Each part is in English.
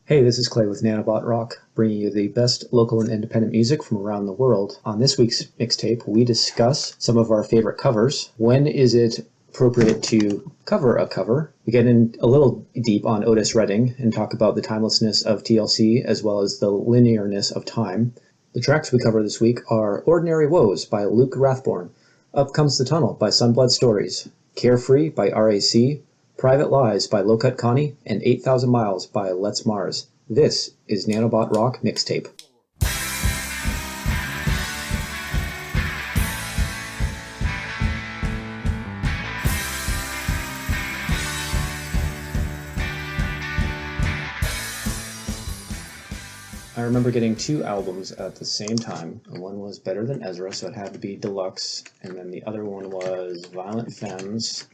Hey, this is Clay with Nanobot Rock, bringing you the best local and independent music from around the world. On this week's mixtape, we discuss some of our favorite covers. When is it appropriate to cover a cover? We get in a little deep on Otis Redding and talk about the timelessness of TLC as well as the linearness of time. The tracks we cover this week are Ordinary Woes by Luke Rathborne, Up Comes the Tunnel by Sunblood Stories, Carefree by RAC, Private Lies by Low-Cut Connie, and 8,000 Miles by Let's Mars. This is Nanobot Rock Mixtape. I remember getting two albums at the same time. One was Better Than Ezra, so it had to be deluxe, and then the other one was Violent Femmes,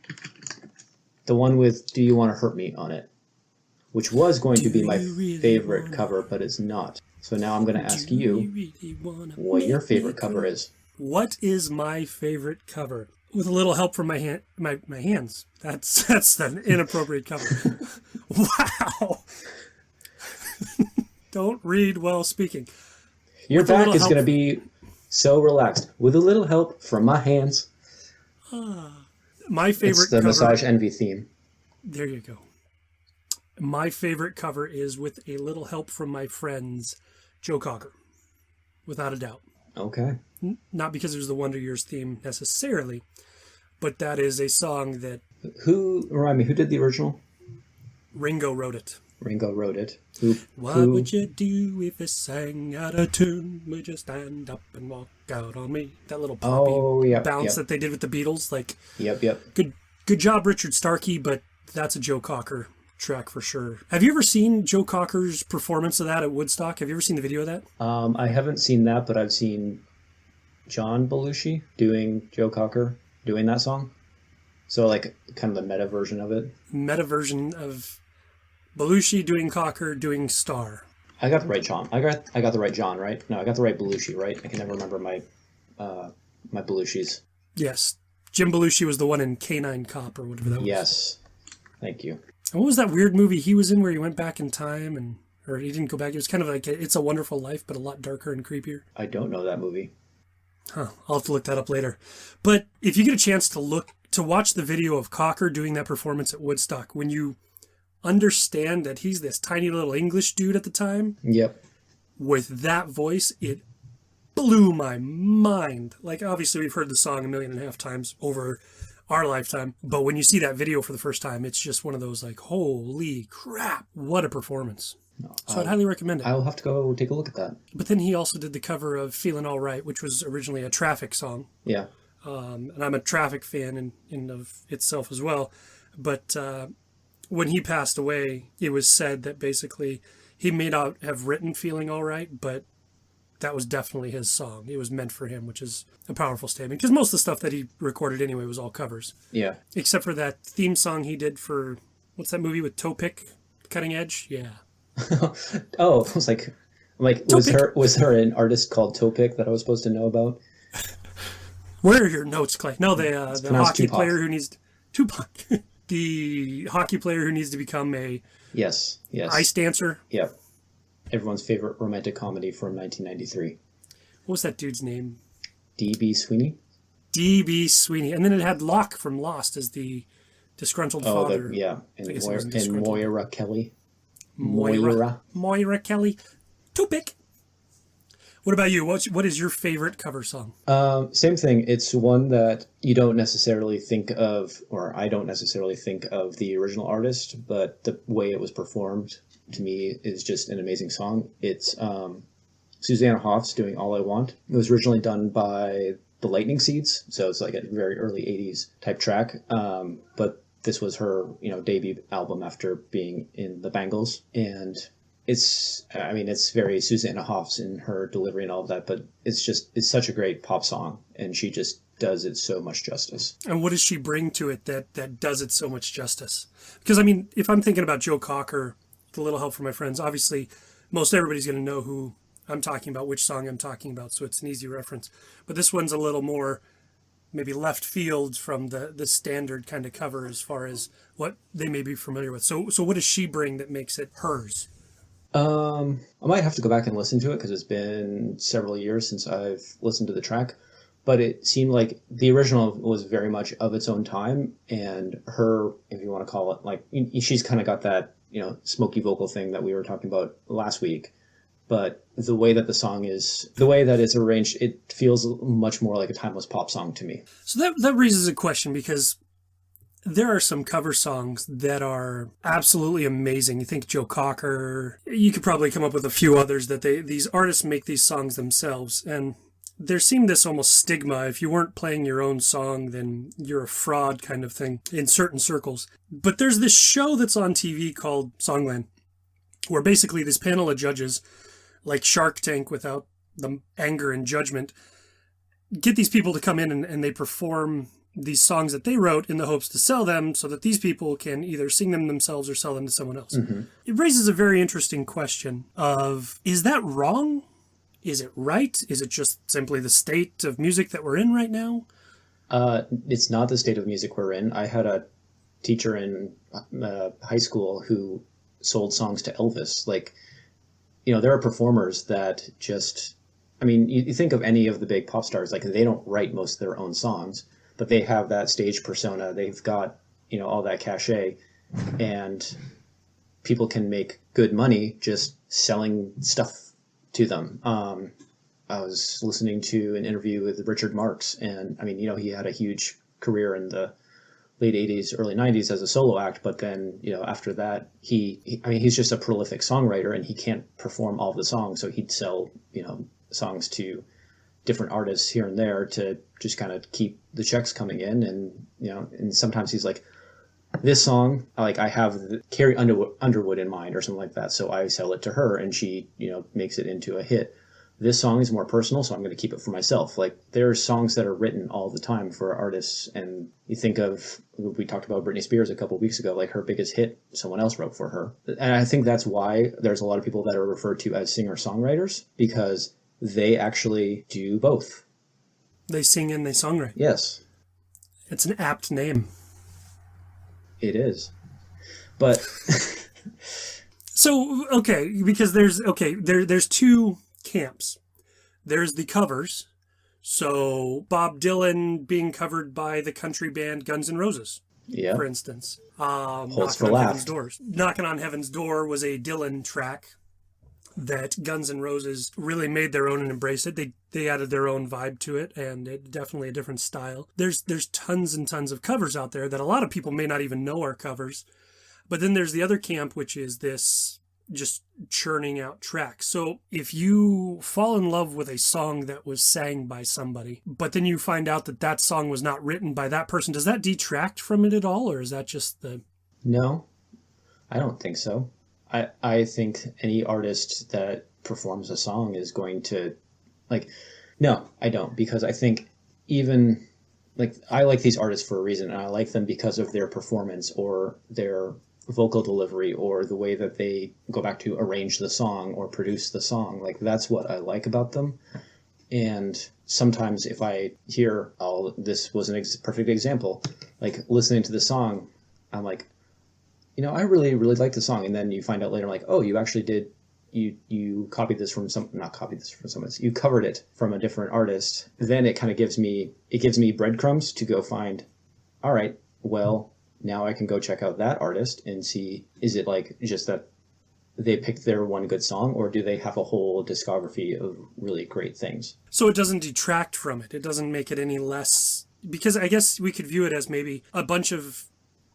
the one with Do You Want to Hurt Me on it, which was going to be my favorite cover, but it's not. So now I'm going to ask you what your favorite cover is. What is my favorite cover? With a little help from my hands. That's an inappropriate cover. Wow. Don't read while speaking. Your back is going to be so relaxed. With a little help from my hands. My favorite It's the cover, Massage Envy theme. There you go. My favorite cover is With a Little Help from My Friends, Joe Cocker. Without a doubt. Okay. Not because it was the Wonder Years theme necessarily, but that is a song that... Remind me, who did the original? Ringo wrote it. Ringo wrote it. What would you do if it sang out of tune? Would you stand up and walk out on me? That little poppy bounce that they did with the Beatles. Yep. Good job, Richard Starkey, but that's a Joe Cocker track for sure. Have you ever seen Joe Cocker's performance of that at Woodstock? Have you ever seen the video of that? I haven't seen that, but I've seen John Belushi doing Joe Cocker doing that song. So kind of the meta version of it. Meta version of Belushi doing Cocker doing Star. I got the right John. I got the right John, right? No, I got the right Belushi, right? I can never remember my Belushis. Yes. Jim Belushi was the one in Canine Cop or whatever that was. Yes. Thank you. And what was that weird movie he was in where he went back in time or he didn't go back? It was kind of like It's a Wonderful Life, but a lot darker and creepier. I don't know that movie. Huh. I'll have to look that up later. But if you get a chance to watch the video of Cocker doing that performance at Woodstock, when you understand that he's this tiny little English dude at the time. Yep. With that voice, it blew my mind. Obviously we've heard the song 1.5 million times over our lifetime, but when you see that video for the first time, it's just one of those holy crap, what a performance. So I'd highly recommend it. I'll have to go take a look at that. But then he also did the cover of Feeling All Right, which was originally a Traffic song. Yeah. And I'm a Traffic fan in of itself as well. But when he passed away, it was said that basically he may not have written Feeling All Right, but that was definitely his song. It was meant for him, which is a powerful statement. Because most of the stuff that he recorded anyway was all covers. Yeah. Except for that theme song he did for, what's that movie with Topic? Cutting Edge? Yeah. Oh, I was like, was her an artist called Topic that I was supposed to know about? Where are your notes, Clay? No, the hockey Tupac. Player who needs... Tupac. The hockey player who needs to become a yes ice dancer. Yep. Everyone's favorite romantic comedy from 1993. What was that dude's name? D.B. Sweeney. D.B. Sweeney. And then it had Locke from Lost as the disgruntled father. And Moira Kelly. Moira Kelly. Tupac. What about you? What is your favorite cover song? Same thing. It's one that you don't necessarily think of, or I don't necessarily think of the original artist, but the way it was performed to me is just an amazing song. It's Susanna Hoffs doing All I Want. It was originally done by the Lightning Seeds, so it's a very early 80s type track. But this was her, debut album after being in the Bangles, and it's very Susanna Hoffs in her delivery and all of that, but it's such a great pop song, and she just does it so much justice. And what does she bring to it that does it so much justice? Because, if I'm thinking about Joe Cocker, The Little Help from My Friends, obviously most everybody's going to know who I'm talking about, which song I'm talking about, so it's an easy reference. But this one's a little more maybe left field from the standard kind of cover as far as what they may be familiar with. So what does she bring that makes it hers? I might have to go back and listen to it because it's been several years since I've listened to the track. But it seemed like the original was very much of its own time, and her, if you want to call it, like she's kind of got that smoky vocal thing that we were talking about last week. But the way that the way that it's arranged, it feels much more like a timeless pop song to me. So that raises a question, because there are some cover songs that are absolutely amazing. You think Joe Cocker, you could probably come up with a few others that these artists make these songs themselves. And there seemed this almost stigma. If you weren't playing your own song, then you're a fraud kind of thing in certain circles. But there's this show that's on TV called Songland, where basically this panel of judges, like Shark Tank without the anger and judgment, get these people to come in and they perform these songs that they wrote in the hopes to sell them so that these people can either sing them themselves or sell them to someone else. Mm-hmm. It raises a very interesting question of, is that wrong? Is it right? Is it just simply the state of music that we're in right now? It's not the state of music we're in. I had a teacher in high school who sold songs to Elvis. Like, there are performers that just, you think of any of the big pop stars, like they don't write most of their own songs, but they have that stage persona. They've got, all that cachet, and people can make good money just selling stuff to them. I was listening to an interview with Richard Marx, and he had a huge career in the late 80s, early 90s as a solo act, but then, after that, he's just a prolific songwriter, and he can't perform all of the songs, so he'd sell, songs to different artists here and there to just kind of keep the checks coming in. And, and sometimes he's like, this song, I have Carrie Underwood in mind or something like that, so I sell it to her, and she, makes it into a hit. This song is more personal, so I'm going to keep it for myself. Like, there are songs that are written all the time for artists, and you think of, we talked about Britney Spears a couple of weeks ago, like her biggest hit, someone else wrote for her. And I think that's why there's a lot of people that are referred to as singer-songwriters, because they actually do both. They sing and they songwrite. Yes. It's an apt name. It is. But... So, okay, because there's two camps. There's the covers. So Bob Dylan being covered by the country band Guns N' Roses, for instance. Holds for last. Knocking on Heaven's Door was a Dylan track that Guns N' Roses really made their own and embraced it. They added their own vibe to it, and it definitely a different style. There's tons and tons of covers out there that a lot of people may not even know are covers. But then there's the other camp, which is this just churning out tracks. So if you fall in love with a song that was sang by somebody, but then you find out that that song was not written by that person, does that detract from it at all, or is that just the... No, I don't think so. I think any artist that performs a song is going to, no, I don't, because I think even, I like these artists for a reason, and I like them because of their performance or their vocal delivery or the way that they go back to arrange the song or produce the song. That's what I like about them. And sometimes if I hear, this was a perfect example, listening to the song, I'm like, I really, really like the song. And then you find out later, you actually did, you copied this from not copied this from someone else, you covered it from a different artist. Then it kind of gives me breadcrumbs to go find, all right, well, now I can go check out that artist and see, is it just that they picked their one good song, or do they have a whole discography of really great things? So it doesn't detract from it. It doesn't make it any less, because I guess we could view it as maybe a bunch of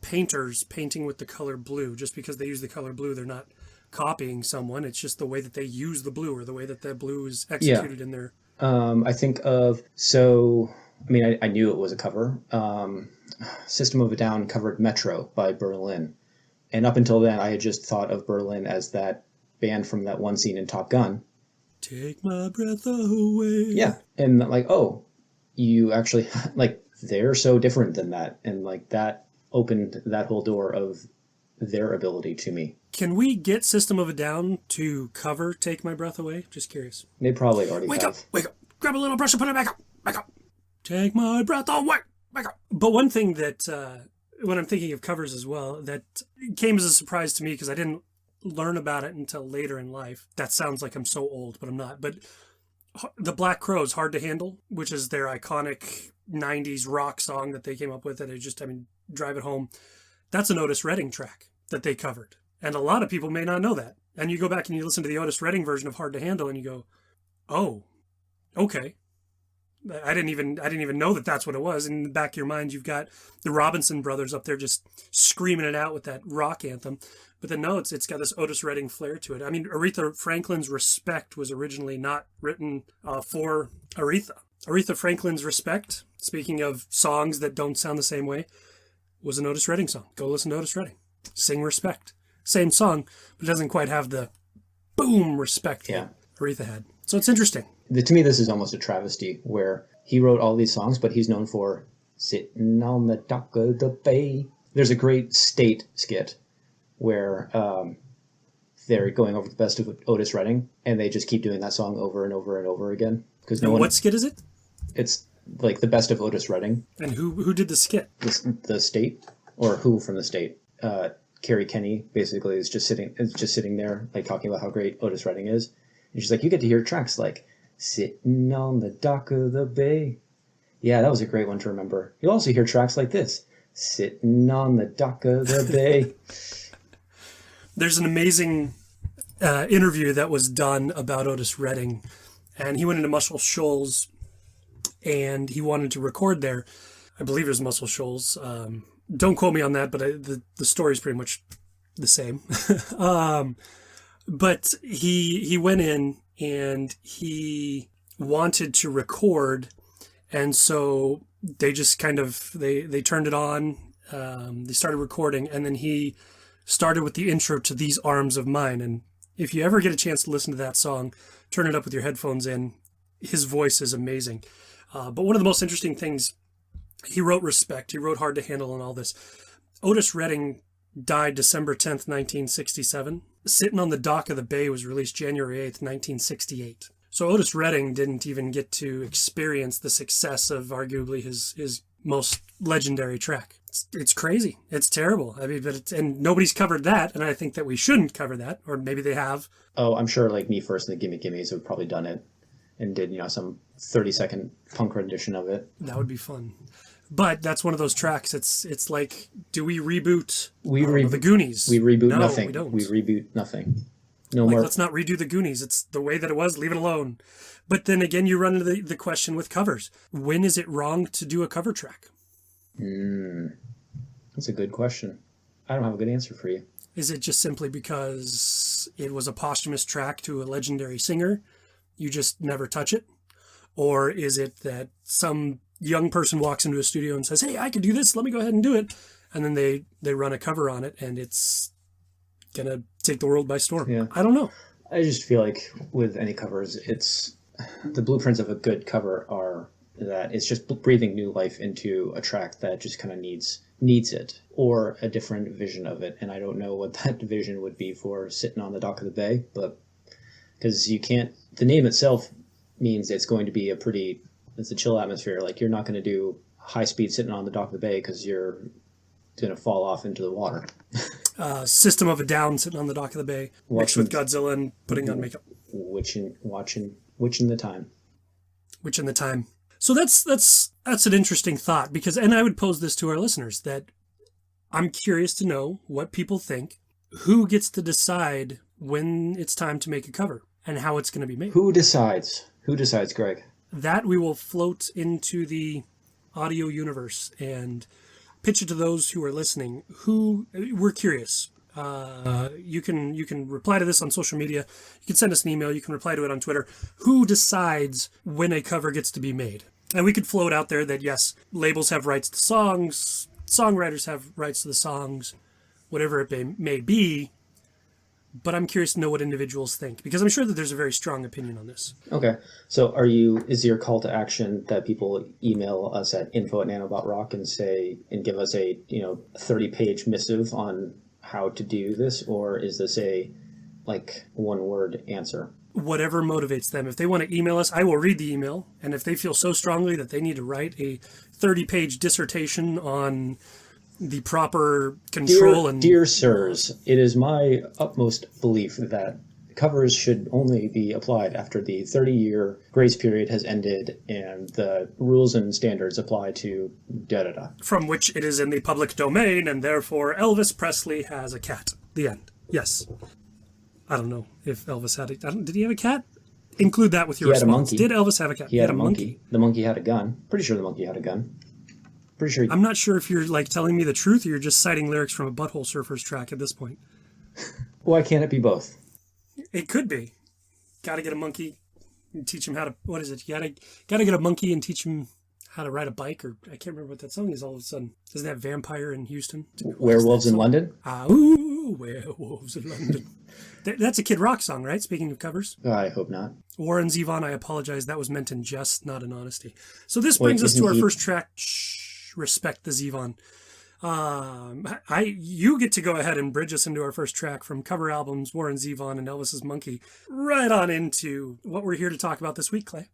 painters painting with the color blue. Just because they use the color blue, they're not copying someone. It's just the way that they use the blue, or the way that blue is executed in their... I think of, I knew it was a cover. System of a Down covered Metro by Berlin. And up until then, I had just thought of Berlin as that band from that one scene in Top Gun. Take my breath away. Yeah. And you actually, they're so different than that. And that opened that whole door of their ability to me. Can we get System of a Down to cover Take My Breath Away? Just curious. They probably already have. Wake up. Grab a little brush and put it back up. Take my breath away. But one thing that, when I'm thinking of covers as well, that came as a surprise to me, because I didn't learn about it until later in life. That sounds like I'm so old, but I'm not. But the Black Crowes, Hard to Handle, which is their iconic 90s rock song that they came up with, and Drive It Home. That's an Otis Redding track that they covered. And a lot of people may not know that. And you go back and you listen to the Otis Redding version of Hard to Handle and you go, oh, okay. I didn't even know that that's what it was. In the back of your mind, you've got the Robinson brothers up there just screaming it out with that rock anthem. But then no, it's got this Otis Redding flair to it. I mean, Aretha Franklin's Respect was originally not written for Aretha. Aretha Franklin's Respect, speaking of songs that don't sound the same way, was an Otis Redding song. Go listen to Otis Redding. Sing Respect. Same song, but it doesn't quite have the boom respect that Aretha had. So it's interesting. To me, this is almost a travesty where he wrote all these songs, but he's known for sitting on the dock of the bay. There's a great State skit where they're going over the best of Otis Redding, and they just keep doing that song over and over and over again. What skit is it? It's like the best of Otis Redding. And who did the skit? The State, or who from the State? Carrie Kenny basically is just sitting there, like talking about how great Otis Redding is. And she's like, you get to hear tracks like sitting on the dock of the bay. Yeah, that was a great one to remember. You'll also hear tracks like this, sitting on the dock of the bay. There's an amazing interview that was done about Otis Redding, and he went into Muscle Shoals and he wanted to record there. I believe it was Muscle Shoals. Don't quote me on that, but the story is pretty much the same. But he went in and he wanted to record, and so they just kind of they turned it on. They started recording, and then he started with the intro to These Arms of Mine. And if you ever get a chance to listen to that song, turn it up with your headphones in. His voice is amazing. But one of the most interesting things, he wrote Respect, he wrote Hard to Handle and all this. Otis Redding died December 10th, 1967. Sitting on the Dock of the Bay was released January 8th, 1968. So Otis Redding didn't even get to experience the success of arguably his most legendary track. It's crazy. It's terrible. I mean, and nobody's covered that, and I think that we shouldn't cover that, or maybe they have. Oh, I'm sure like Me First and the Gimme Gimmes have probably done it and did, some 30-second punk rendition of it. That would be fun. But that's one of those tracks. It's like, do we reboot the Goonies? We reboot nothing. We don't. We reboot nothing. No more. Let's not redo the Goonies. It's the way that it was. Leave it alone. But then again, you run into the question with covers. When is it wrong to do a cover track? That's a good question. I don't have a good answer for you. Is it just simply because it was a posthumous track to a legendary singer? You just never touch it? Or is it that some young person walks into a studio and says, hey, I could do this, let me go ahead and do it. And then they run a cover on it and it's going to take the world by storm. Yeah. I don't know. I just feel like with any covers, it's the blueprints of a good cover are that it's just breathing new life into a track that just kind of needs it, or a different vision of it. And I don't know what that vision would be for Sitting on the Dock of the Bay, but because the name itself means it's going to be it's a chill atmosphere. Like you're not going to do high speed Sitting on the Dock of the Bay because you're going to fall off into the water. System of a Down, Sitting on the Dock of the Bay, mixed with Godzilla and putting on makeup. Witching the time. Witching the time. So that's an interesting thought and I would pose this to our listeners, that I'm curious to know what people think. Who gets to decide when it's time to make a cover and how it's going to be made? Who decides, Greg? That we will float into the audio universe and pitch it to those who are listening. We're curious. You can reply to this on social media. You can send us an email. You can reply to it on Twitter. Who decides when a cover gets to be made? And we could float out there that, yes, labels have rights to songs, songwriters have rights to the songs, whatever it may be. But I'm curious to know what individuals think, because I'm sure that there's a very strong opinion on this. Okay. So is your call to action that people email us at info@nanobotrock and give us a 30-page missive on how to do this, or is this a one-word answer? Whatever motivates them. If they want to email us, I will read the email, and if they feel so strongly that they need to write a 30-page dissertation on the proper control Dear sirs, it is my utmost belief that covers should only be applied after the 30-year grace period has ended and the rules and standards apply to da-da-da. From which it is in the public domain, and therefore Elvis Presley has a cat. The end. Yes. I don't know if Elvis had did he have a cat? Include that with your response. Did Elvis have a cat? He had a monkey. The monkey had a gun. Pretty sure the monkey had a gun. Pretty sure. I'm not sure if you're like telling me the truth or you're just citing lyrics from a Butthole Surfers track at this point. Why can't it be both? It could be. Got to get a monkey and teach him how to. What is it? You gotta get a monkey and teach him how to ride a bike, or I can't remember what that song is. All of a sudden, isn't that Vampire in Houston? Werewolves in London. Werewolves in London. That's a Kid Rock song, right? Speaking of covers. I hope not. Warren Zevon, I apologize. That was meant in jest, not in honesty. So this brings us to our first track. Shh, respect the Zevon. You get to go ahead and bridge us into our first track from cover albums, Warren Zevon and Elvis's Monkey, right on into what we're here to talk about this week, Clay.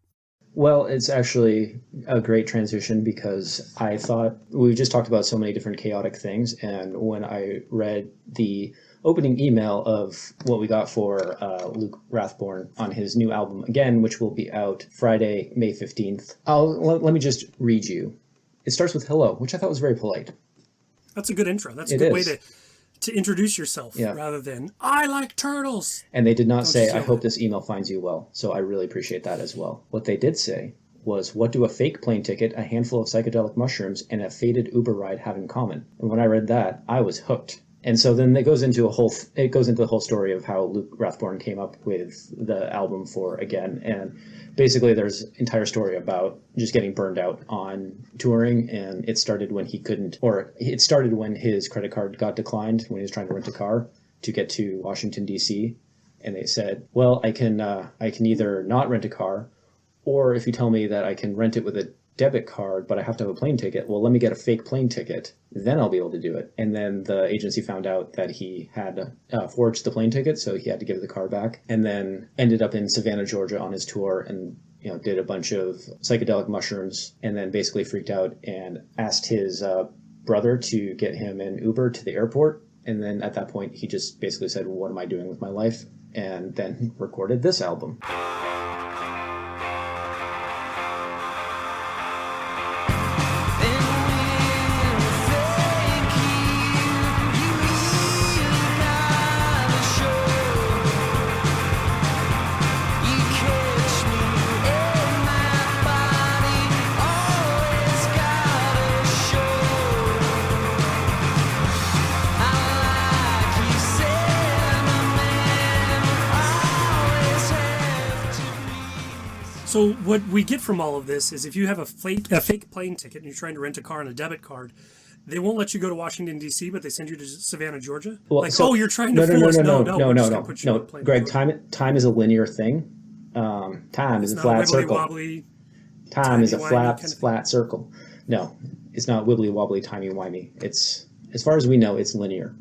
Well, it's actually a great transition because I thought we just talked about so many different chaotic things, and when I read the opening email of what we got for Luke Rathborne on his new album again, which will be out Friday, May 15th, let me just read you. It starts with hello, which I thought was very polite. That's a good intro. That's a good way to introduce yourself rather than, I like turtles. And they did not say, I hope this email finds you well. So I really appreciate that as well. What they did say was, what do a fake plane ticket, a handful of psychedelic mushrooms, and a faded Uber ride have in common? And when I read that, I was hooked. And so then it goes into the whole story of how Luke Rathborne came up with the album for Again. And basically there's an entire story about just getting burned out on touring. And it started when it started when his credit card got declined when he was trying to rent a car to get to Washington, D.C. And they said, well, I can either not rent a car, or if you tell me that I can rent it with a debit card, but I have to have a plane ticket. Well, let me get a fake plane ticket. Then I'll be able to do it. And then the agency found out that he had forged the plane ticket, so he had to give the car back. And then ended up in Savannah, Georgia on his tour and did a bunch of psychedelic mushrooms and then basically freaked out and asked his brother to get him an Uber to the airport. And then at that point, he just basically said, what am I doing with my life? And then recorded this album. So what we get from all of this is if you have a fake plane ticket and you're trying to rent a car on a debit card, they won't let you go to Washington, D.C., but they send you to Savannah, Georgia? Well, you're trying to fool us. No. Greg, time is a linear thing. Time is a flat circle. Wobbly, time is a flat circle. No, it's not wibbly wobbly, timey wimey. It's, as far as we know, it's linear.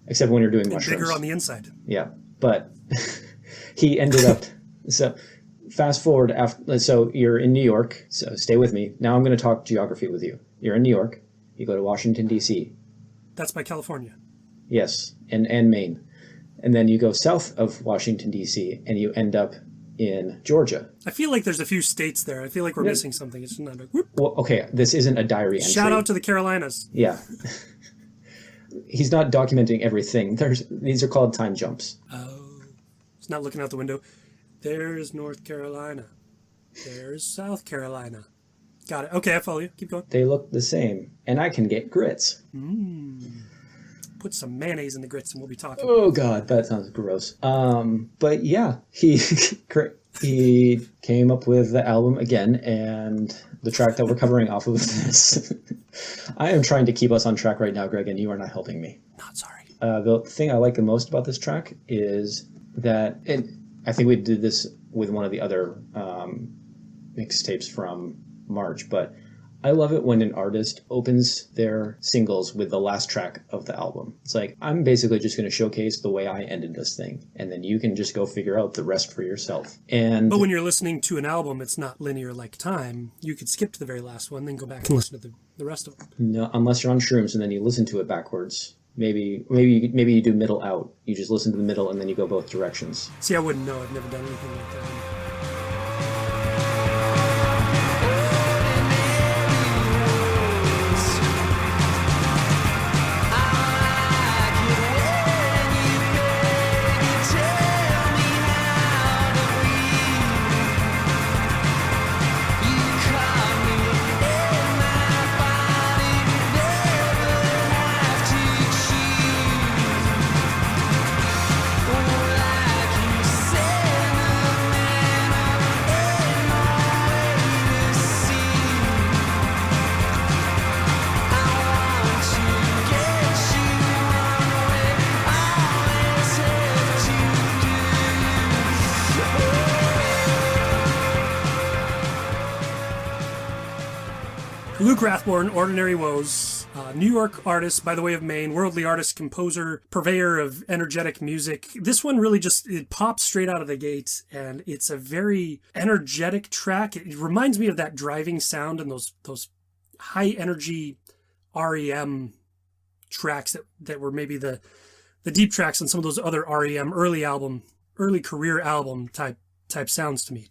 Except when you're doing mushrooms. Bigger on the inside. Yeah, but he ended up... So fast forward, so you're in New York, so stay with me. Now I'm going to talk geography with you. You're in New York. You go to Washington, D.C. That's by California. Yes, and Maine. And then you go south of Washington, D.C., and you end up in Georgia. I feel like there's a few states there. I feel like we're missing something. It's not like, whoop. Well, okay, this isn't a diary entry. Shout out to the Carolinas. Yeah. He's not documenting everything. These are called time jumps. Oh. He's not looking out the window. There's North Carolina. There's South Carolina. Got it. Okay, I follow you. Keep going. They look the same, and I can get grits. Put some mayonnaise in the grits and we'll be talking. Oh, God, that sounds gross. But yeah, he came up with the album Again, and the track that we're covering off of this. I am trying to keep us on track right now, Greg, and you are not helping me. Not sorry. The thing I like the most about this track is that... I think we did this with one of the other mixtapes from March, but I love it when an artist opens their singles with the last track of the album. It's like, I'm basically just going to showcase the way I ended this thing, and then you can just go figure out the rest for yourself. And But when you're listening to an album, it's not linear like time. You could skip to the very last one, then go back and listen to the rest of them. no, unless you're on shrooms and then you listen to it backwards. Maybe you do middle out. You just listen to the middle and then you go both directions. See, I wouldn't know. I've never done anything like that. Luke Rathborne, Ordinary Woes, New York artist by the way of Maine, worldly artist, composer, purveyor of energetic music. This one really it pops straight out of the gate, and it's a very energetic track. It reminds me of that driving sound and those high energy REM tracks that were maybe the deep tracks on some of those other REM early career album type sounds to me.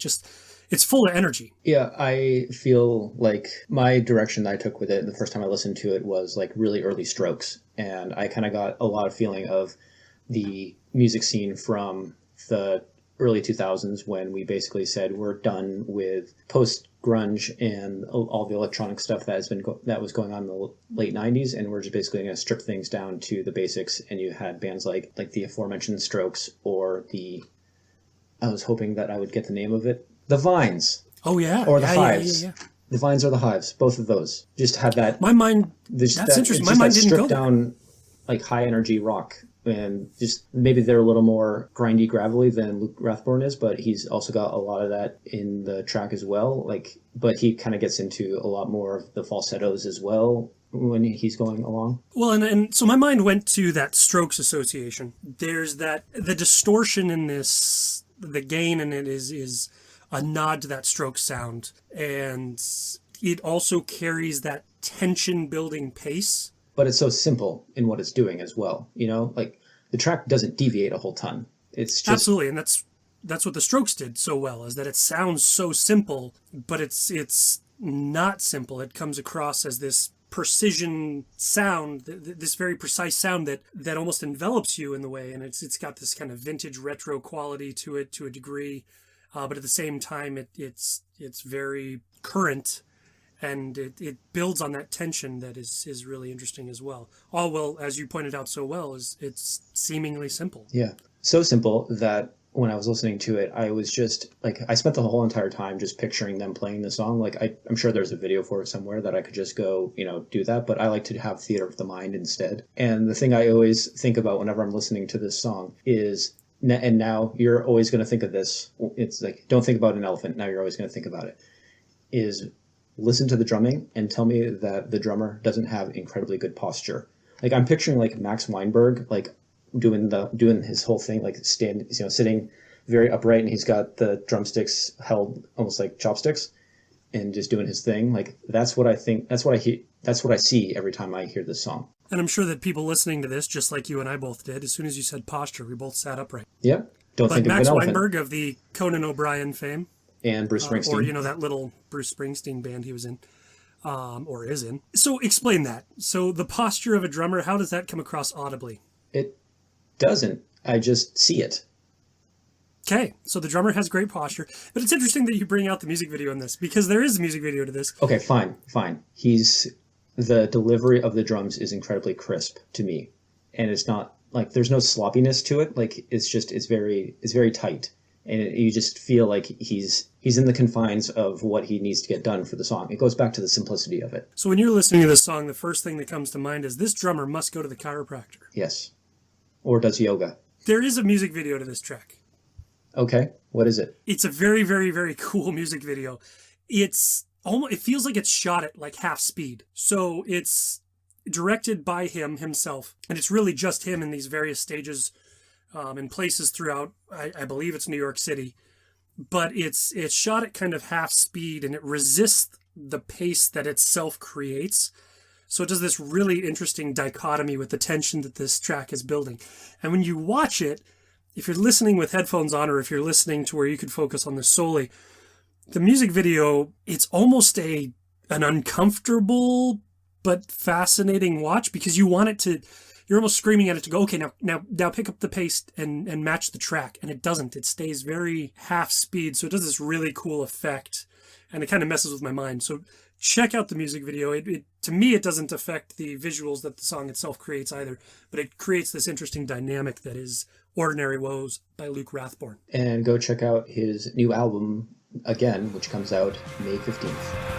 It's full of energy. Yeah, I feel like my direction that I took with it the first time I listened to it was like really early Strokes. And I kind of got a lot of feeling of the music scene from the early 2000s when we basically said we're done with post-grunge and all the electronic stuff that was going on in the late 90s, and we're just basically going to strip things down to the basics. And you had bands like the aforementioned Strokes or I was hoping that I would get the name of it. The Vines. Oh, yeah. Or the Hives. Yeah. The Vines or the Hives. Both of those. Just had that. My mind. That's interesting. My mind didn't go there. Stripped down, like high energy rock, and just maybe they're a little more grindy, gravelly than Luke Rathborne is, but he's also got a lot of that in the track as well. But he kind of gets into a lot more of the falsettos as well when he's going along. Well, and so my mind went to that Strokes association. There's the distortion in this. The gain in it is a nod to that Strokes sound, and it also carries that tension building pace. But it's so simple in what it's doing as well. Like the track doesn't deviate a whole ton. It's just absolutely, and that's what the Strokes did so well, is that it sounds so simple, but it's not simple. It comes across as this precision sound, this very precise sound that almost envelops you in the way, and it's got this kind of vintage retro quality to it to a degree. But at the same time, it's very current, and it builds on that tension that is really interesting as well. All well, as you pointed out so well, it's seemingly simple. Yeah, so simple that when I was listening to it, I was just like, I spent the whole entire time just picturing them playing the song. Like I'm sure there's a video for it somewhere that I could just go, do that. But I like to have theater of the mind instead. And the thing I always think about whenever I'm listening to this song is, and now you're always going to think of this. It's like, don't think about an elephant. Now you're always going to think about it. Is listen to the drumming and tell me that the drummer doesn't have incredibly good posture. Like I'm picturing like Max Weinberg, like doing his whole thing, like sitting very upright, and he's got the drumsticks held almost like chopsticks, and just doing his thing. Like that's what I think. That's what I hear. That's what I see every time I hear this song. And I'm sure that people listening to this, just like you and I both did, as soon as you said posture, we both sat upright. Yep. Don't think of Max an elephant. Weinberg of the Conan O'Brien fame. And Bruce Springsteen. Or, that little Bruce Springsteen band he was in, or is in. So explain that. So the posture of a drummer, how does that come across audibly? It doesn't. I just see it. Okay, so the drummer has great posture. But it's interesting that you bring out the music video in this, because there is a music video to this. Okay, fine. The delivery of the drums is incredibly crisp to me. And it's not, like, there's no sloppiness to it. Like, it's very tight. And you just feel like he's in the confines of what he needs to get done for the song. It goes back to the simplicity of it. So when you're listening to this song, the first thing that comes to mind is this drummer must go to the chiropractor. Yes. Or does yoga. There is a music video to this track. Okay. What is it? It's a very, very, very cool music video. It's almost, it feels like it's shot at like half speed. So it's directed by himself, and it's really just him in these various stages in places throughout, I believe it's New York City, but it's shot at kind of half speed, and it resists the pace that itself creates. So it does this really interesting dichotomy with the tension that this track is building. And when you watch it, if you're listening with headphones on, or if you're listening to where you could focus on this solely, the music video, it's almost an uncomfortable but fascinating watch, because you want it to, you're almost screaming at it to go, okay, now pick up the pace and match the track. And it doesn't. It stays very half speed. So it does this really cool effect, and it kind of messes with my mind. So check out the music video. It to me, it doesn't affect the visuals that the song itself creates either, but it creates this interesting dynamic that is Ordinary Woes by Luke Rathborne. And go check out his new album, Again, which comes out May 15th.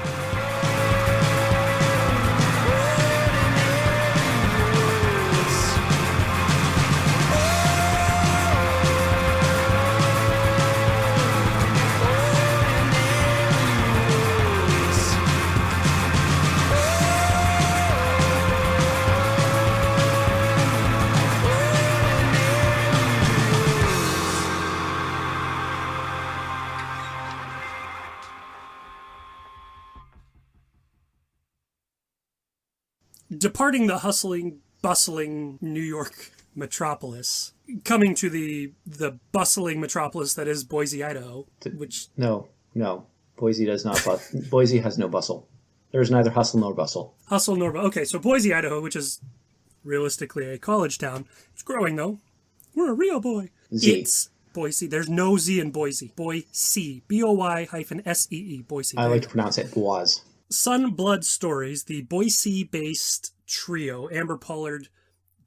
Departing the hustling, bustling New York metropolis, coming to the bustling metropolis that is Boise, Idaho, which... No. Boise does not. Boise has no bustle. There's neither hustle nor bustle. Hustle nor... Okay, so Boise, Idaho, which is realistically a college town. It's growing, though. We're a real boy. Z. It's Boise. There's no Z in Boise. Boise. B-O-Y--S-E-E. Boise. I like to pronounce it Boise. Sun Blood Stories, the Boise-based trio, Amber Pollard,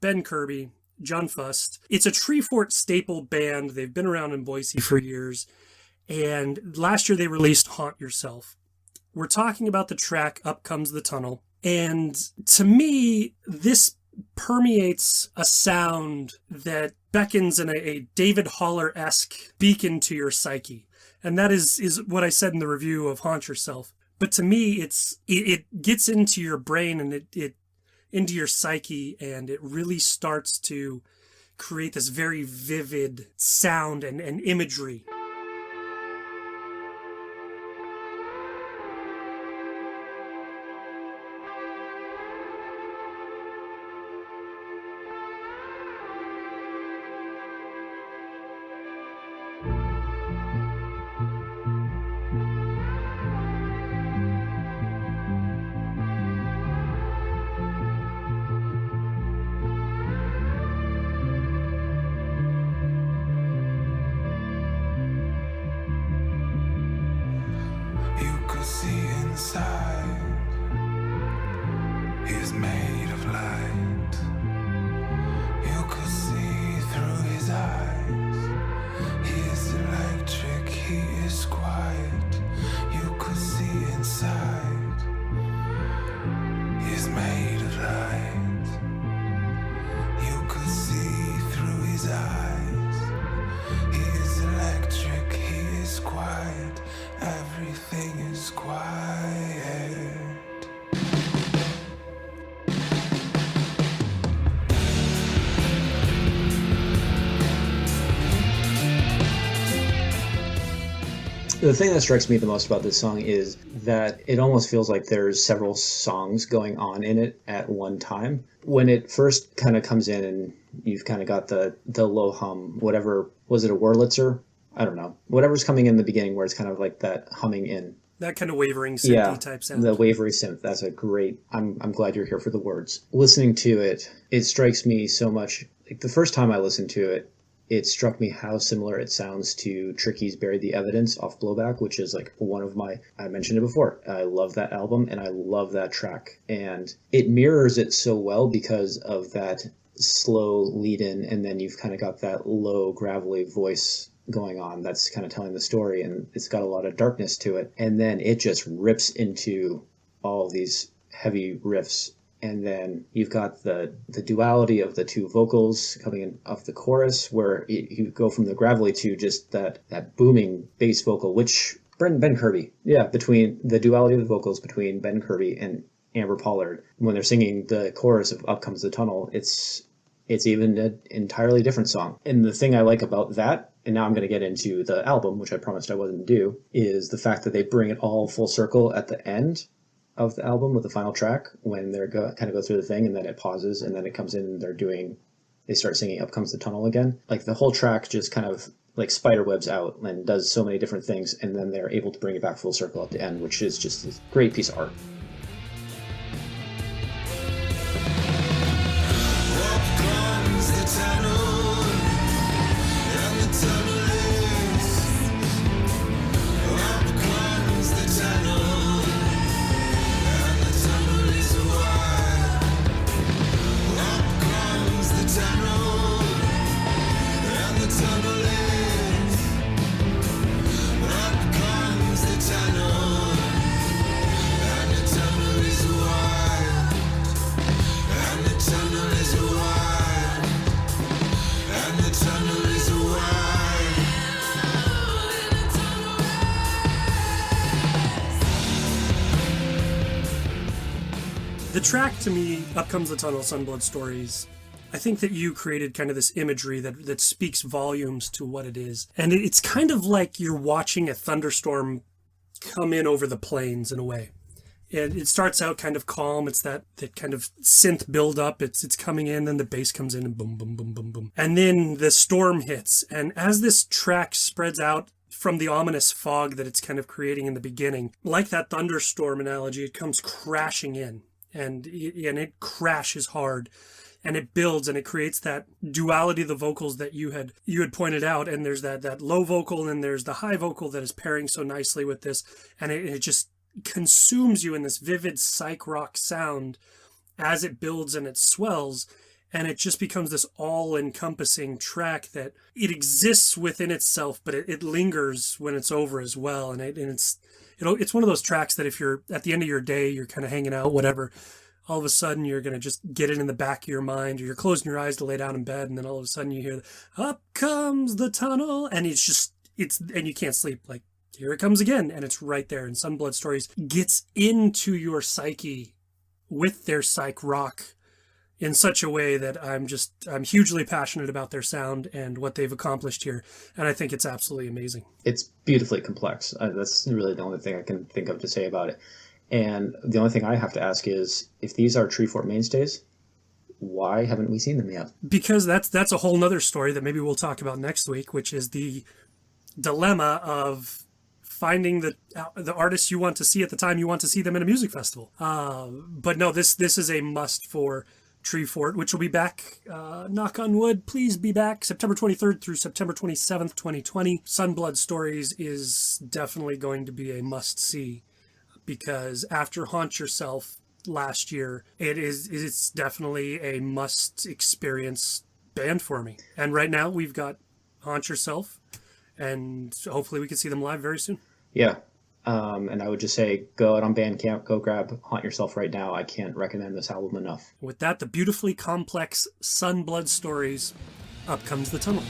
Ben Kirby, John Fust. It's a Treefort staple band. They've been around in Boise for years. And last year they released Haunt Yourself. We're talking about the track Up Comes the Tunnel. And to me, this permeates a sound that beckons in a David Holler-esque beacon to your psyche. And that is what I said in the review of Haunt Yourself. But to me, it gets into your brain and it into your psyche, and it really starts to create this very vivid sound and imagery. The thing that strikes me the most about this song is that it almost feels like there's several songs going on in it at one time. When it first kind of comes in and you've kind of got the low hum, whatever, was it a Wurlitzer? I don't know. Whatever's coming in the beginning where it's kind of like that humming in. That kind of wavering synthy type sound. The wavering synth. That's a great... I'm glad you're here for the words. Listening to it, it strikes me so much. Like the first time I listened to it, it struck me how similar it sounds to Tricky's Buried the Evidence off Blowback, which is like one of my... I mentioned it before. I love that album and I love that track. And it mirrors it so well because of that slow lead in, and then you've kind of got that low gravelly voice going on that's kind of telling the story, and it's got a lot of darkness to it. And then it just rips into all these heavy riffs. And then you've got the duality of the two vocals coming in off the chorus, where you go from the gravelly to just that booming bass vocal, which Ben Kirby. Yeah, between the duality of the vocals between Ben Kirby and Amber Pollard. When they're singing the chorus of Up Comes the Tunnel, it's even an entirely different song. And the thing I like about that, and now I'm going to get into the album, which I promised I wasn't do, is the fact that they bring it all full circle at the end of the album with the final track when they're kind of go through the thing, and then it pauses, and then it comes in and they start singing Up Comes the Tunnel again. Like the whole track just kind of like spiderwebs out and does so many different things, and then they're able to bring it back full circle at the end, which is just a great piece of art. The track, to me, Up Comes the Tunnel, Sunblood Stories, I think that you created kind of this imagery that speaks volumes to what it is. And it's kind of like you're watching a thunderstorm come in over the plains in a way. And it starts out kind of calm. It's that kind of synth build up. It's coming in, then the bass comes in and boom, boom, boom, boom, boom. And then the storm hits. And as this track spreads out from the ominous fog that it's kind of creating in the beginning, like that thunderstorm analogy, it comes crashing in. And it crashes hard, and it builds, and it creates that duality of the vocals that you had pointed out. And there's that low vocal, and there's the high vocal that is pairing so nicely with this, and it just consumes you in this vivid psych rock sound as it builds and it swells, and it just becomes this all-encompassing track that it exists within itself, but it lingers when it's over as well. And it's one of those tracks that if you're at the end of your day, you're kind of hanging out, whatever, all of a sudden you're going to just get it in the back of your mind, or you're closing your eyes to lay down in bed, and then all of a sudden you hear Up Comes the Tunnel, and and you can't sleep. Like, here it comes again, and it's right there. And Sunblood Stories gets into your psyche with their psych rock in such a way that I'm hugely passionate about their sound and what they've accomplished here. And I think it's absolutely amazing. It's beautifully complex. That's really the only thing I can think of to say about it. And the only thing I have to ask is, if these are Treefort mainstays, why haven't we seen them yet? Because that's a whole nother story that maybe we'll talk about next week, which is the dilemma of finding the artists you want to see at the time you want to see them in a music festival. But no, this is a must for Treefort, which will be back, knock on wood, please be back, September 23rd through September 27th, 2020. Sunblood Stories is definitely going to be a must-see, because after Haunt Yourself last year, it's definitely a must-experience band for me. And right now, we've got Haunt Yourself, and hopefully we can see them live very soon. Yeah. And I would just say, go out on Bandcamp, go grab Haunt Yourself right now. I can't recommend this album enough. With that, the beautifully complex Sunblood Stories, Up Comes the Tunnel.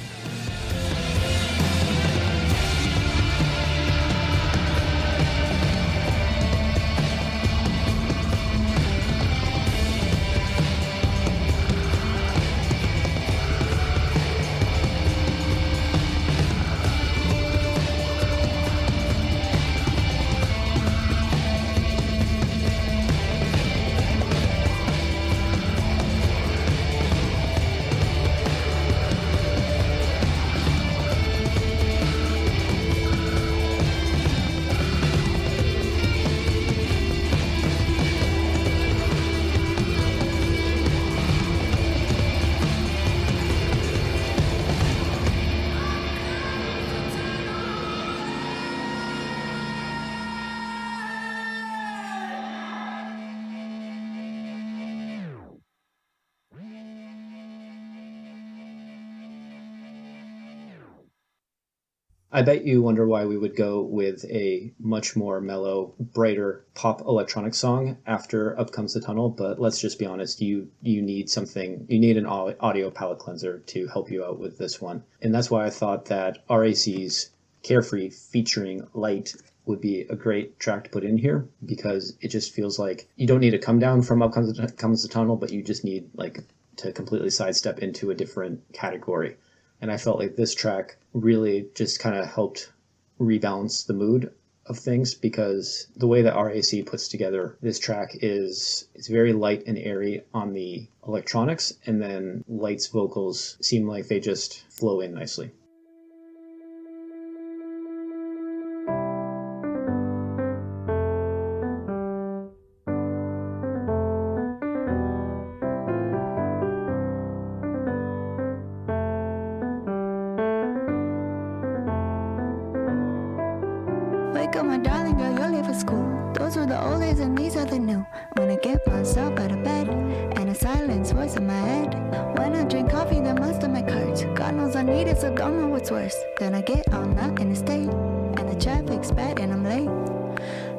I bet you wonder why we would go with a much more mellow, brighter pop electronic song after Up Comes the Tunnel, but let's just be honest, you need something, you need an audio palette cleanser to help you out with this one. And that's why I thought that RAC's Carefree featuring LeyeT would be a great track to put in here, because it just feels like you don't need to come down from Up Comes the Tunnel, but you just need like to completely sidestep into a different category. And I felt like this track really just kind of helped rebalance the mood of things, because the way that RAC puts together this track is it's very light and airy on the electronics, and then LeyeT's vocals seem like they just flow in nicely. Wake up, my darling girl, you're late for school. Those were the old days and these are the new. When I get myself out of bed and a silence voice in my head. When I drink coffee, then my stomach hurts. God knows I need it, so don't know what's worse. Then I get on the interstate and the traffic's bad and I'm late.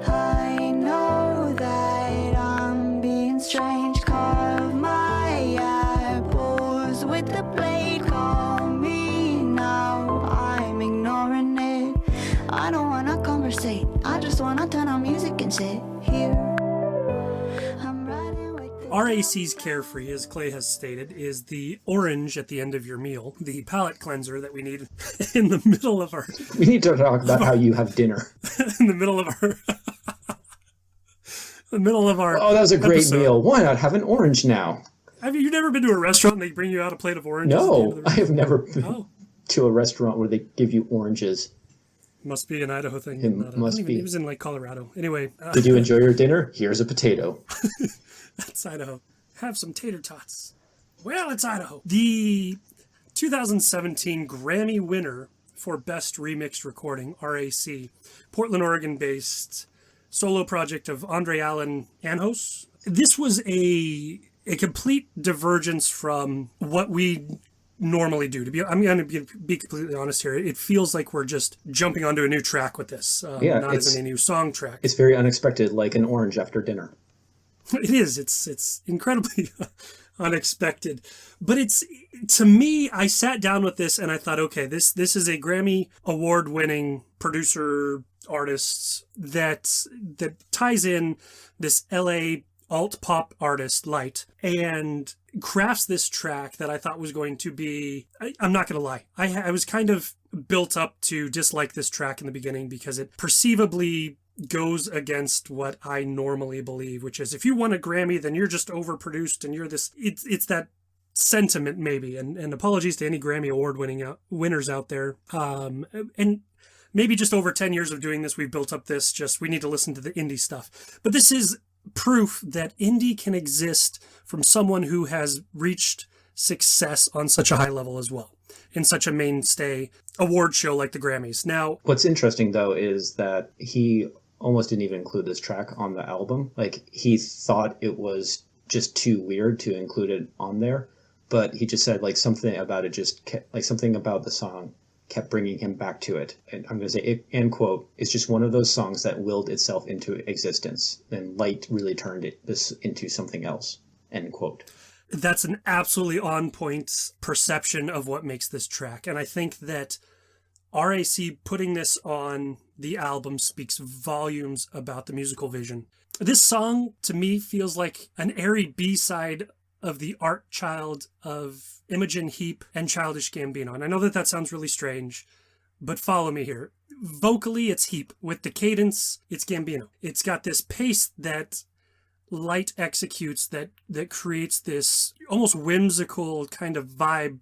I know that I'm being strange. Carve my apples with the blade. Call me now, I'm ignoring it. I don't wanna conversate, I just wanna turn on music and sit here. I'm riding with the RAC's Carefree, as Clay has stated, is the orange at the end of your meal, the palate cleanser that we need in the middle of our... We need to talk about how you have dinner. in the middle of our... the middle of our... Oh, that was a great episode. meal. Why not have an orange now? Have you never been to a restaurant and they bring you out a plate of oranges? No, I have never been Oh, to a restaurant where they give you oranges. must be an Idaho thing. It Not a- must I don't even- be. It was in like Colorado. Anyway, Did you enjoy your dinner? Here's a potato. that's Idaho. Have some tater tots. Well, it's Idaho. The 2017 Grammy winner for Best Remixed Recording, RAC, Portland, Oregon-based solo project of Andre Allen Anhos. This was a complete divergence from what we normally do. I'm going to be completely honest here. It feels like we're just jumping onto a new track with this, Yeah, not as in a new song track. It's very unexpected, like an orange after dinner. It is. It's incredibly unexpected, but it's, to me, I sat down with this and I thought, okay, this is a Grammy award-winning producer artist that ties in this LA alt pop artist LeyeT and crafts this track that I thought was going to be, I'm not going to lie, I was kind of built up to dislike this track in the beginning because it perceivably goes against what I normally believe, which is if you won a Grammy, then you're just overproduced and you're this, it's that sentiment maybe, and apologies to any Grammy award winners out there. And maybe just over 10 years of doing this, we've built up this, just we need to listen to the indie stuff. But this is proof that indie can exist from someone who has reached success on such a high level as well, in such a mainstay award show like the Grammys. Now, What's interesting, though, is that he almost didn't even include this track on the album. Like, he thought it was just too weird to include it on there, but he just said, like, something about it just kept, like, something about the song kept bringing him back to it. And I'm going to say, it, end quote, it's just one of those songs that willed itself into existence. And LeyeT really turned this into something else, end quote. that's an absolutely on point perception of what makes this track. And I think that RAC putting this on the album speaks volumes about the musical vision. This song, to me, feels like an airy B-side of the art child of Imogen Heap and Childish Gambino. And I know that sounds really strange, but follow me here. Vocally, it's Heap. With the cadence, it's Gambino. It's got this pace that LeyeT executes that creates this almost whimsical kind of vibe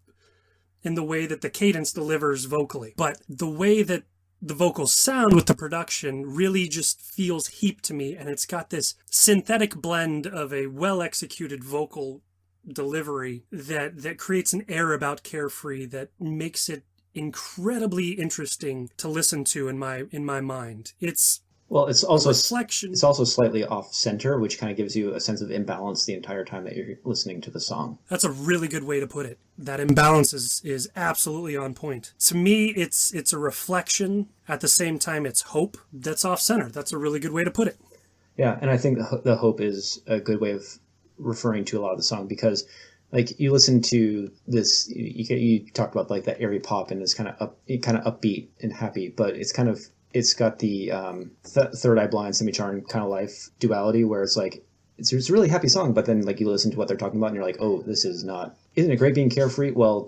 in the way that the cadence delivers vocally. But the way that the vocals sound with the production really just feels Heap to me, and it's got this synthetic blend of a well-executed vocal delivery that creates an air about Carefree that makes it incredibly interesting to listen to in my mind. It's also reflection. It's also slightly off center, which kind of gives you a sense of imbalance the entire time that you're listening to the song. That's a really good way to put it. That imbalance is absolutely on point. To me, it's a reflection. At the same time, it's hope that's off center. That's a really good way to put it. Yeah, and I think the hope is a good way of referring to a lot of the song, because like you listen to this, you talked about like that airy pop and this kind of upbeat and happy, but it's kind of it's got the third eye blind, semi-charmed kind of life duality where it's like, it's a really happy song, but then like you listen to what they're talking about and you're like, oh, this is not, isn't it great being carefree? Well,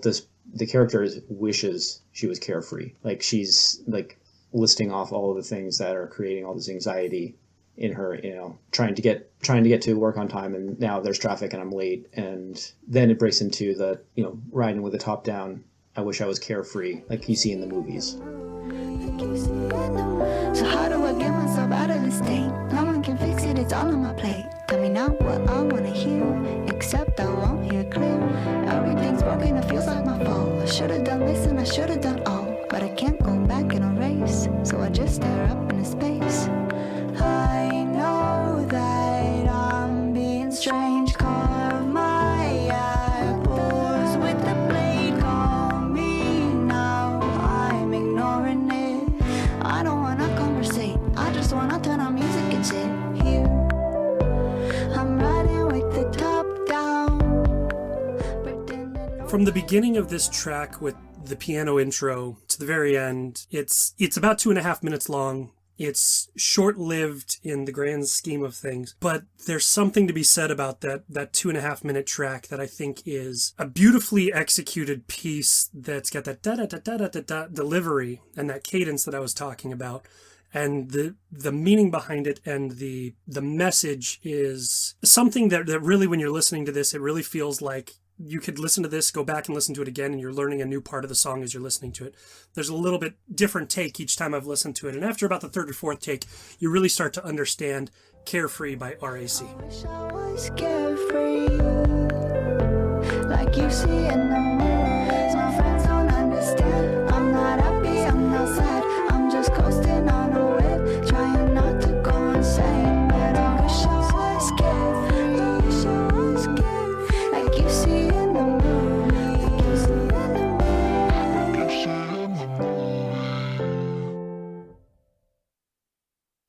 the character wishes she was carefree. Like she's like listing off all of the things that are creating all this anxiety in her, you know, trying to get to work on time, and now there's traffic and I'm late. And then it breaks into the, you know, riding with the top down, I wish I was carefree, like you see in the movies. So how do I get myself out of this state? No one can fix it, it's all on my plate. Tell me not what I wanna hear, except I won't hear clear. Everything's broken, it feels like my fault. I should've done this and I should've done all, but I can't go back and erase, so I just stare up into space. I know that I'm being strange, carve my apples with the blade, call me now, I'm ignoring it. I don't wanna conversate, I just wanna turn on music and sit here. I'm riding with the top down. From the beginning of this track with the piano intro to the very end, it's about 2.5 minutes long. It's short-lived in the grand scheme of things, but there's something to be said about that 2.5 minute track that I think is a beautifully executed piece that's got that da-da-da-da-da-da delivery and that cadence that I was talking about. And the meaning behind it and the message is something that really, when you're listening to this, it really feels like you could listen to this, go back and listen to it again, and you're learning a new part of the song as you're listening to it. There's a little bit different take each time I've listened to it. And after about the third or fourth take, you really start to understand Carefree by RAC. Wish I was carefree, like you see in the movies. My friends don't understand. I'm not happy, I'm not sad. I'm just coasting on a whip, trying not to go insane. But I wish I was carefree, I wish I was carefree, like you see in the movies. Like you see in the movies.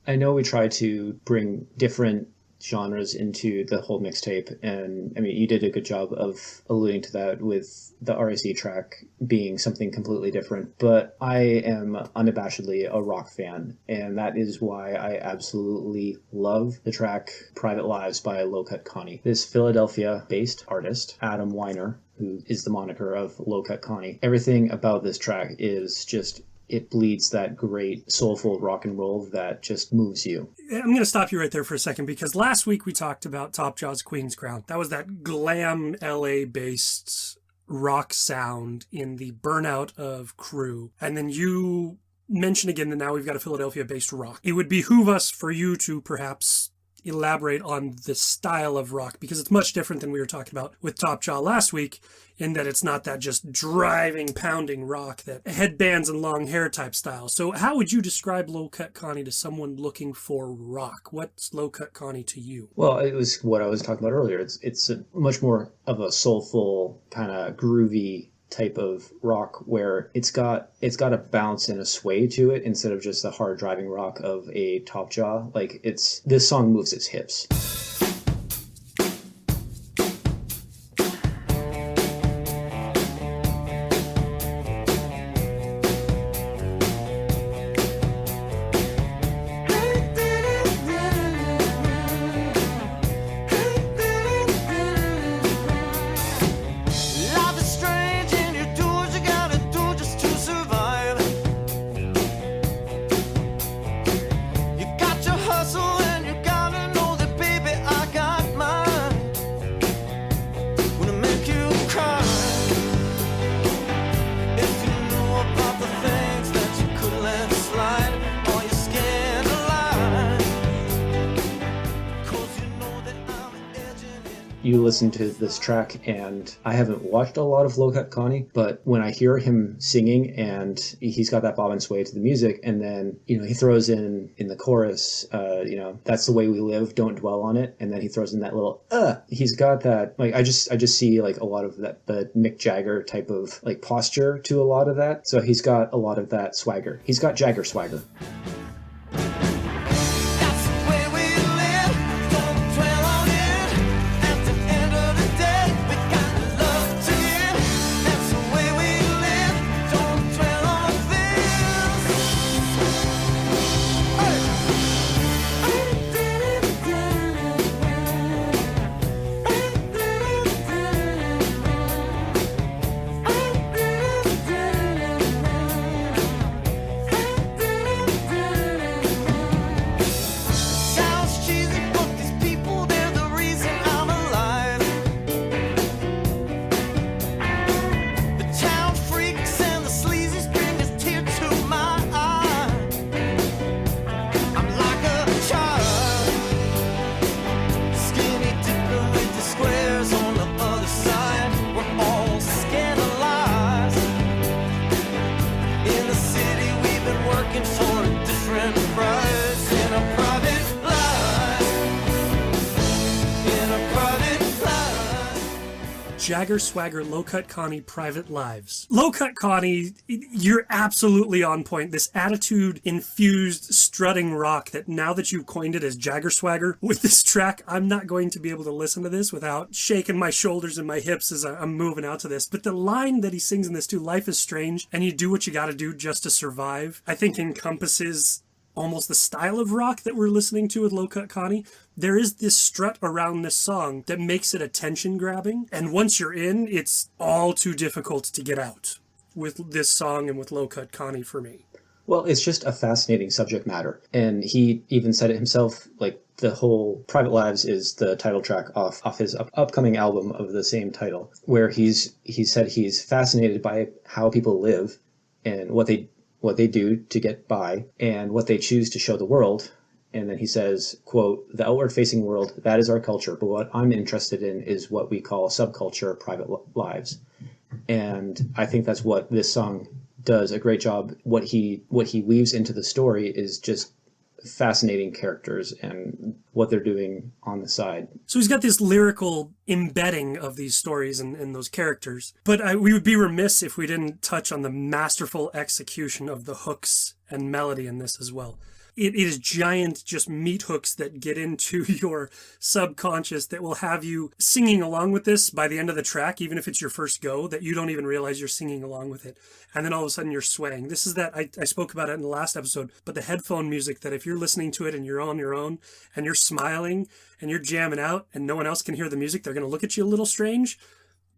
I know we try to bring different genres into the whole mixtape, and I mean, you did a good job of alluding to that with the RAC track being something completely different, but I am unabashedly a rock fan, and that is why I absolutely love the track Private Lives by Low-Cut Connie. This Philadelphia-based artist, Adam Weiner, who is the moniker of Low-Cut Connie, everything about this track is just, it bleeds that great soulful rock and roll that just moves you. I'm going to stop you right there for a second, because last week we talked about Top Jaw's Queen's Crown. That was that glam LA-based rock sound in the burnout of Crew. And then you mentioned again that now we've got a Philadelphia-based rock. It would behoove us for you to perhaps elaborate on the style of rock, because it's much different than we were talking about with Top Jaw last week, in that it's not that just driving, pounding rock, that headbands and long hair type style. So how would you describe Low Cut Connie to someone looking for rock? What's Low Cut Connie to you? Well, it was what I was talking about earlier. It's a much more of a soulful, kind of groovy type of rock where it's got a bounce and a sway to it instead of just the hard driving rock of a Top Jaw. Like, this song moves its hips. You listen to this track, and I haven't watched a lot of Low Cut Connie, but when I hear him singing and he's got that bob and sway to the music, and then, you know, he throws in the chorus, you know, that's the way we live, don't dwell on it, and then he throws in that little he's got that, like, I just see like a lot of that, the Mick Jagger type of like posture to a lot of that. So he's got a lot of that swagger. He's got Jagger swagger. Jagger, Swagger, Low Cut Connie, Private Lives. Low Cut Connie, you're absolutely on point. This attitude-infused strutting rock that now that you've coined it as Jagger Swagger, with this track, I'm not going to be able to listen to this without shaking my shoulders and my hips as I'm moving out to this. But the line that he sings in this too, life is strange, and you do what you gotta do just to survive, I think encompasses almost the style of rock that we're listening to with Low Cut Connie. There is this strut around this song that makes it attention grabbing, and once you're in, it's all too difficult to get out with this song and with Low Cut Connie for me. Well, it's just a fascinating subject matter, and he even said it himself, like the whole Private Lives is the title track off his upcoming album of the same title, where he said he's fascinated by how people live and what they do to get by and what they choose to show the world. And then he says, quote, the outward-facing world, that is our culture, but what I'm interested in is what we call subculture, private lives. And I think that's what this song does a great job. What he weaves into the story is just fascinating characters and what they're doing on the side. So he's got this lyrical embedding of these stories and those characters. But we would be remiss if we didn't touch on the masterful execution of the hooks and melody in this as well. It is giant, just meat hooks that get into your subconscious that will have you singing along with this by the end of the track, even if it's your first go, that you don't even realize you're singing along with it. And then all of a sudden you're swaying. This is that, I spoke about it in the last episode, but the headphone music that if you're listening to it and you're on your own and you're smiling and you're jamming out and no one else can hear the music, they're going to look at you a little strange.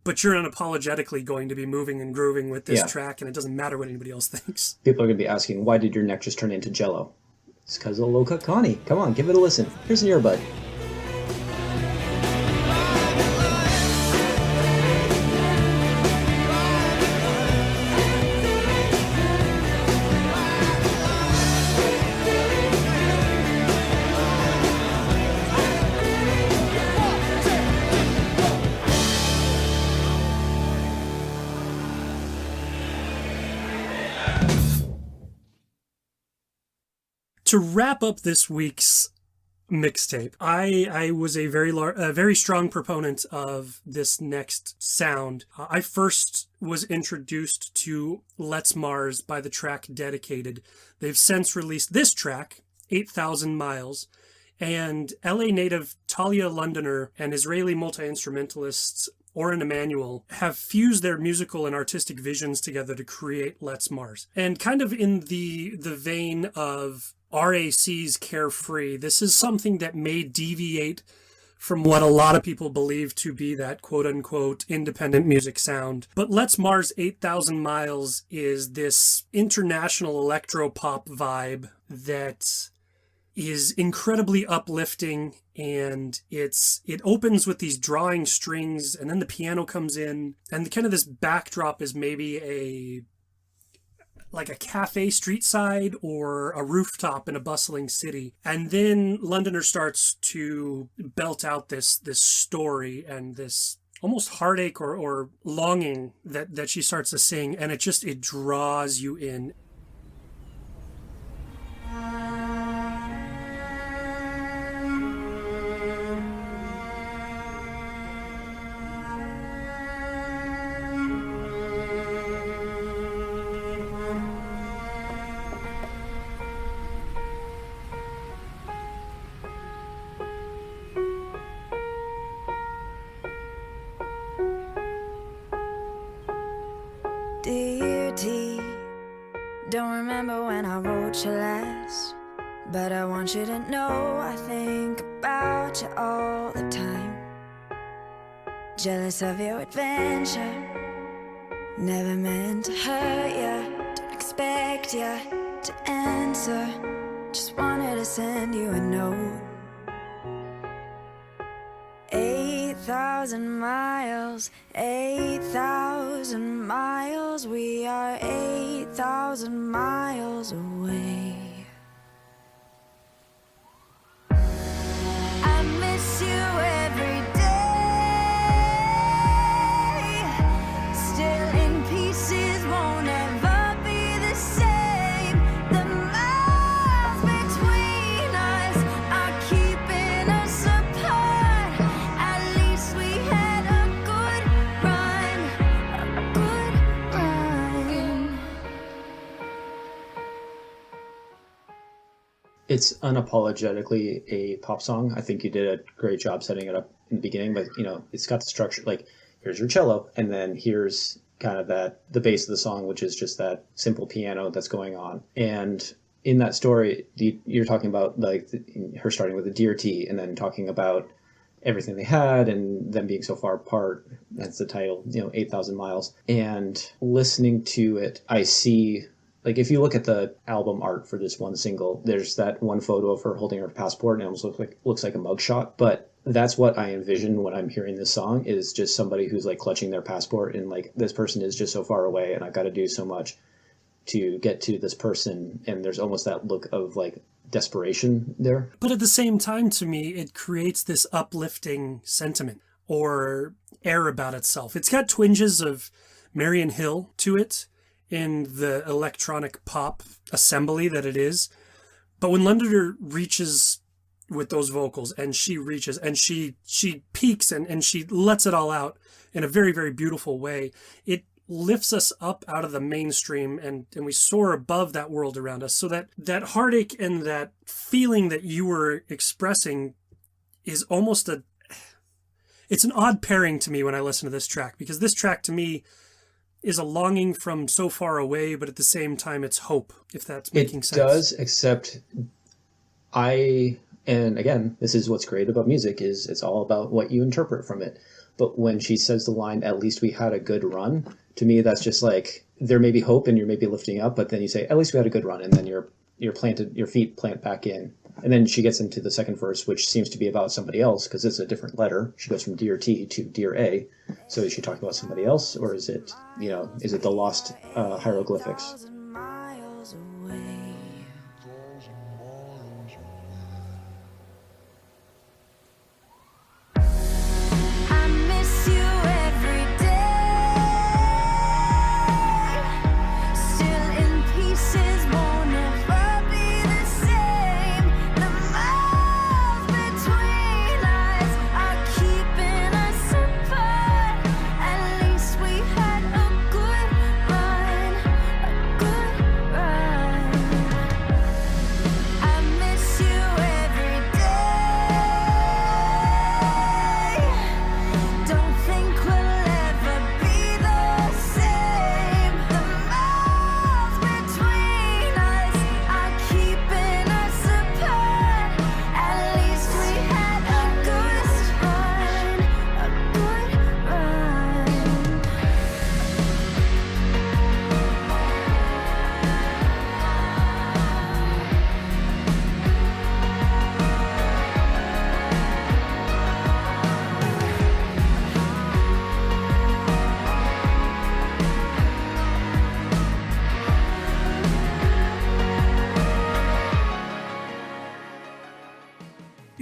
But you're unapologetically going to be moving and grooving with this track, and it doesn't matter what anybody else thinks. People are going to be asking, why did your neck just turn into Jell-O? It's because of Low Cut Connie. Come on, give it a listen. Here's an earbud. To wrap up this week's mixtape, I was a very strong proponent of this next sound. I first was introduced to Let's Mars by the track Dedicated. They've since released this track, 8,000 Miles, and LA native Talia Londoner and Israeli multi-instrumentalists Oren Emanuel have fused their musical and artistic visions together to create Let's Mars. And kind of in the vein of RAC's Carefree, this is something that may deviate from what a lot of people believe to be that quote-unquote independent music sound. But Let's Mars 8,000 Miles is this international electro-pop vibe that is incredibly uplifting, and it opens with these drawing strings, and then the piano comes in, and kind of this backdrop is maybe like a cafe street side or a rooftop in a bustling city. And then Londoner starts to belt out this story and this almost heartache or longing that she starts to sing, and it draws you in. Dear T, don't remember when I wrote you last, but I want you to know I think about you all the time. Jealous of your adventure, never meant to hurt you, don't expect you to answer, just wanted to send you a note. 8,000 miles, 8,000 miles, we are 8,000 miles away. I miss you every day, still in pieces, won't ever be the same. The miles between us are keeping us apart. At least we had a good It's unapologetically a pop song. I think you did a great job setting it up in the beginning, but it's got the structure, like here's your cello, and then here's kind of the base of the song, which is just that simple piano that's going on. And in that story, you're talking about like her starting with a dear T and then talking about everything they had and them being so far apart. That's the title, 8,000 miles. And listening to it, I see, like, if you look at the album art for this one single, there's that one photo of her holding her passport and it almost looks like a mugshot. But that's what I envision when I'm hearing this song, is just somebody who's like clutching their passport and like, this person is just so far away and I've got to do so much to get to this person. And there's almost that look of like desperation there. But at the same time, to me, it creates this uplifting sentiment or air about itself. It's got twinges of Marion Hill to it in the electronic pop assembly that it is. But when Londoner reaches with those vocals and she reaches and she peaks and she lets it all out in a very, very beautiful way, it lifts us up out of the mainstream and we soar above that world around us. So that heartache and that feeling that you were expressing is almost it's an odd pairing to me when I listen to this track, because this track to me is a longing from so far away, but at the same time it's hope, if that's making sense. It does, except and again, this is what's great about music, is it's all about what you interpret from it. But when she says the line, "At least we had a good run," to me, that's just like, there may be hope and you're maybe lifting up, but then you say, "At least we had a good run," and then your feet plant back in. And then she gets into the second verse, which seems to be about somebody else because it's a different letter. She goes from dear T to dear A. So is she talking about somebody else, or is it the lost hieroglyphics?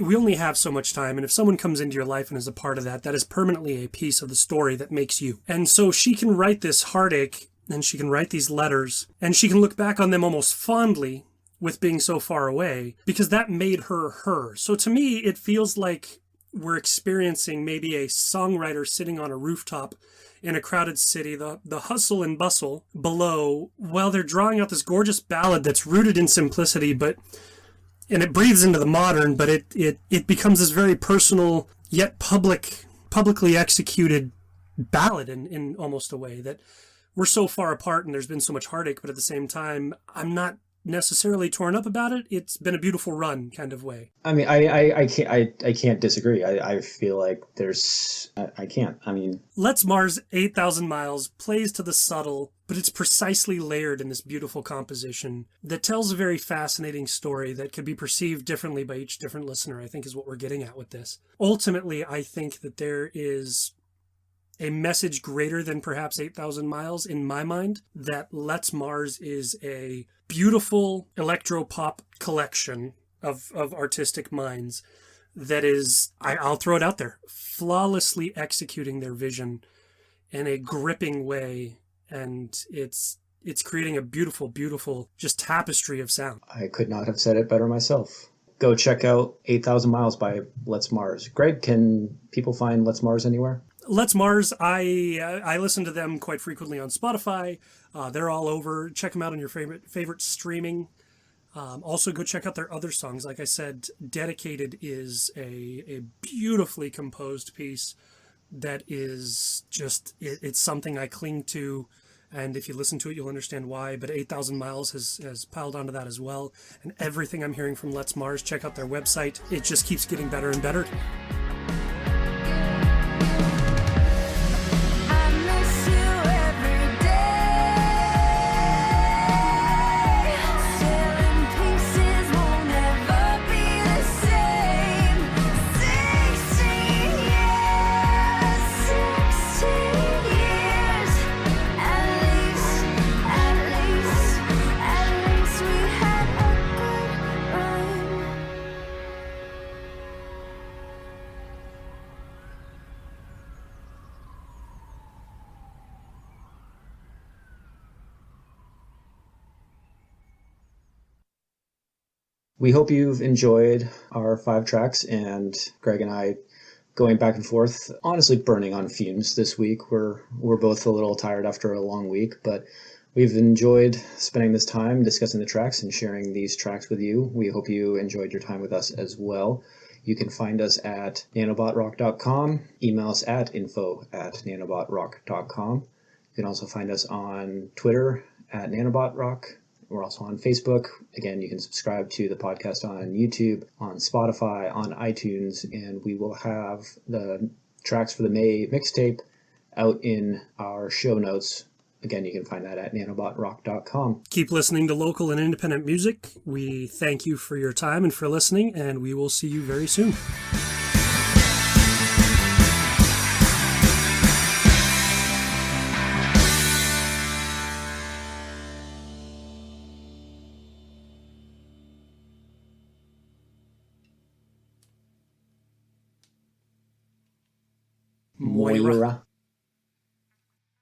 We only have so much time, and if someone comes into your life and is a part of that, that is permanently a piece of the story that makes you. And so she can write this heartache, and she can write these letters, and she can look back on them almost fondly with being so far away, because that made her her. So to me, it feels like we're experiencing maybe a songwriter sitting on a rooftop in a crowded city, the hustle and bustle below, while they're drawing out this gorgeous ballad that's rooted in simplicity, and it breathes into the modern, but it becomes this very personal yet publicly executed ballad in almost a way that we're so far apart and there's been so much heartache, but at the same time, I'm not necessarily torn up about it. It's been a beautiful run kind of way. I mean, I can't disagree. I feel like I can't. I mean, Let's Mars 8,000 Miles plays to the subtle, but it's precisely layered in this beautiful composition that tells a very fascinating story that could be perceived differently by each different listener, I think is what we're getting at with this. Ultimately, I think that there is a message greater than perhaps 8,000 Miles in my mind, that Let's Mars is a beautiful electro-pop collection of artistic minds that is, I'll throw it out there, flawlessly executing their vision in a gripping way. And it's creating a beautiful, beautiful just tapestry of sound. I could not have said it better myself. Go check out 8,000 Miles by Let's Mars. Greg, can people find Let's Mars anywhere? Let's Mars, I listen to them quite frequently on Spotify. They're all over. Check them out on your favorite streaming Also, go check out their other songs. Like I said, Dedicated is a beautifully composed piece that is just, it's something I cling to. And if you listen to it, you'll understand why. But 8,000 Miles has piled onto that as well. And everything I'm hearing from Let's Mars, check out their website. It just keeps getting better and better. We hope you've enjoyed our 5 tracks, and Greg and I going back and forth, honestly burning on fumes this week. We're both a little tired after a long week, but we've enjoyed spending this time discussing the tracks and sharing these tracks with you. We hope you enjoyed your time with us as well. You can find us at nanobotrock.com, email us at info@nanobotrock.com. You can also find us on Twitter at nanobotrock. We're also on Facebook. Again, you can subscribe to the podcast on YouTube, on Spotify, on iTunes, and we will have the tracks for the May mixtape out in our show notes. Again, you can find that at nanobotrock.com. Keep listening to local and independent music. We thank you for your time and for listening, and we will see you very soon. Moira.